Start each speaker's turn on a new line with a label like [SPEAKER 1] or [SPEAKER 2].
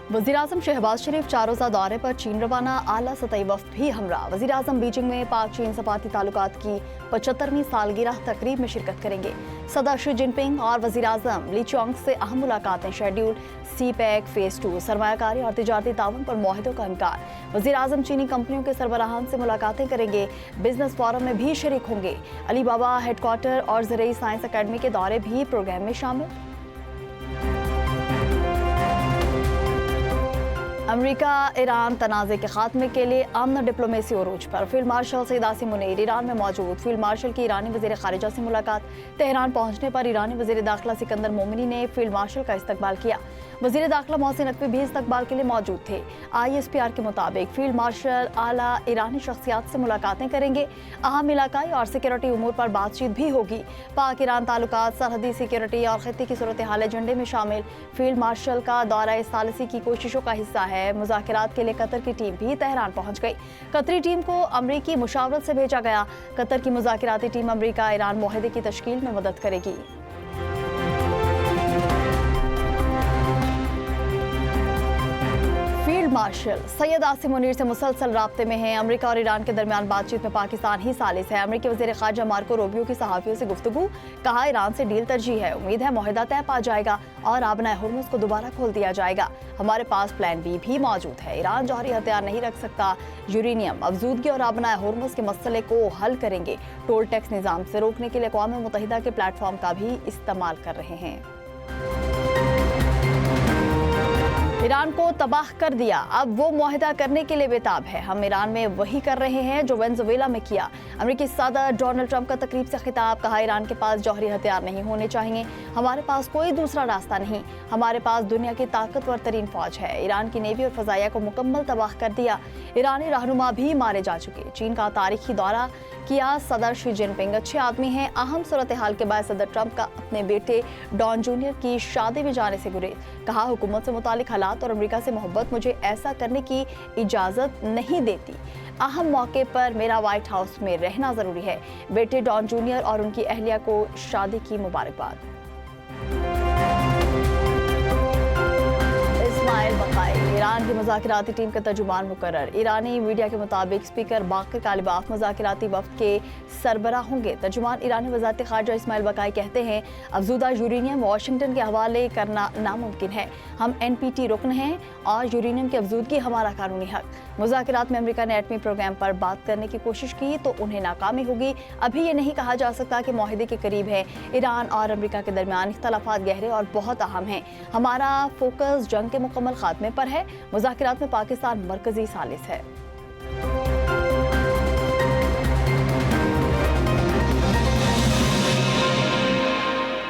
[SPEAKER 1] वज़ीर-ए-आज़म शहबाज शरीफ 4 रोज़ा दौरे पर चीन रवाना, आला सतही वफ़द भी हमरा। वज़ीर-ए-आज़म बीजिंग में पाक चीन सफारती ताल्लुकात की 75वीं सालगिरह तकरीब में शिरकत करेंगे। सदर शी जिनपिंग और वज़ीर-ए-आज़म ली चियोंग से अहम मुलाकातें शेड्यूल। सी पैक फ़ेज़ 2 सरमायाकारी और तिजारती ताउन पर मुआहदों का इम्कान। वज़ीर-ए-आज़म चीनी कंपनियों के सरबराहान से मुलाकातें करेंगे। बिजनेस फोरम में भी शरीक होंगे। अलीबाबा हेडक्वार्टर और ज़रई साइंस अकेडमी के दौरे भी प्रोग्राम में शामिल। अमेरिका ईरान तनाज़े के खात्मे के लिए अमन डिप्लोमेसी उरूज पर। Field marshal Saeed Asim Munir Iran में मौजूद। फील्ड मार्शल की ईरानी वज़ीर ख़ारिजा से मुलाकात। तेहरान पहुंचने पर ईरानी वज़ीर दाखिला सिकंदर मोमिनी ने फील्ड मार्शल का इस्तकबाल किया। वज़ीर दाखिला मोहसिन नकवी भी इस्तकबाल के लिए मौजूद थे। ISPR के मुताबिक फील्ड मार्शल आला ईरानी शख्सियात से मुलाकातें करेंगे। अहम इलाकाई और सिक्योरिटी उमूर पर बातचीत भी होगी। पाक ईरान ताल्लुकात, सरहदी सिक्योरिटी और खित्ते की सूरत हाल एजेंडे में शामिल। फील्ड मार्शल का दौरा इस सालिसी की कोशिशों का हिस्सा है। मुज़ाकरात के लिए कतर की टीम भी तेहरान पहुंच गई। कतरी टीम को अमरीकी मुशावरत से भेजा गया। कतर की मुज़ाकराती टीम अमरीका ईरान मुआहदे की तश्कील में मदद करेगी। फील्ड मार्शल सैयद आसिम मुनीर से मुसलसल राब्ते में हैं। अमेरिका और ईरान के दरमियान बातचीत में पाकिस्तान ही सालिस है। अमेरिकी वज़ीर ख़ारिजा मार्को रूबियो की सहाफ़ियों से गुफ्तगू। कहा, ईरान से डील तरजीह है। उम्मीद है मुआहदा तय पा जाएगा और आबनाए हुर्मुज़ को दोबारा खोल दिया जाएगा। हमारे पास प्लान बी भी मौजूद है। ईरान जौहरी हथियार नहीं रख सकता। यूरेनियम अफजूदगी और आबनाए हुर्मुज़ के मसले को हल करेंगे। टोल टैक्स निज़ाम से रोकने के लिए अक़वाम मुत्तहिदा के प्लेटफॉर्म का भी इस्तेमाल कर रहे हैं। ईरान को तबाह कर दिया, अब वो मुआहदा करने के लिए बेताब है। हम ईरान में वही कर रहे हैं जो वेनेज़ुएला में किया। अमेरिकी सदर डोनाल्ड ट्रंप का तकरीब से खिताब। कहा, ईरान के पास जौहरी हथियार नहीं होने चाहिए। हमारे पास कोई दूसरा रास्ता नहीं। हमारे पास दुनिया की ताकतवर तरीन फौज है। ईरान की नेवी और फजाइया को मुकम्मल तबाह कर दिया। ईरानी रहनुमा भी मारे जा चुके। चीन का तारीखी दौरा किया। सदर शी जिनपिंग अच्छे आदमी हैं। अहम सूरत हाल के बाद सदर ट्रंप का अपने बेटे डॉन जूनियर की शादी में जाने से गुरेज। कहा, हुकूमत से मुतालिक हालात और अमेरिका से मोहब्बत मुझे ऐसा करने की इजाज़त नहीं देती। अहम मौके पर मेरा व्हाइट हाउस में रहना ज़रूरी है। बेटे डॉन जूनियर और उनकी अहलिया को शादी की मुबारकबाद। इस्माइल बकाई ईरान की मुज़ाकराती टीम के तर्जुमान मुकर्रर। ईरानी मीडिया के मुताबिक स्पीकर बाकर कालिबाफ मुज़ाकराती वफ़द के सरबराह होंगे। तर्जुमान ईरानी वज़ारत ख़ारिजा इस्माइल बकाई कहते हैं, अफजूदा यूरेनियम वाशिंगटन के हवाले करना नामुमकिन है। हम NPT रुकन हैं और यूरेनियम की अफजूदगी हमारा कानूनी हक। मुज़ाकरात में अमेरिका ने एटमी प्रोग्राम पर बात करने की कोशिश की तो उन्हें नाकामी होगी। अभी ये नहीं कहा जा सकता कि मुआहदे के करीब है। ईरान और अमेरिका के दरमियान इख्तलाफात गहरे और बहुत अहम हैं। हमारा फोकस जंग के मुकम्मल खात्मे पर है। मुज़ाकरात में पाकिस्तान मरकजी सालिस है।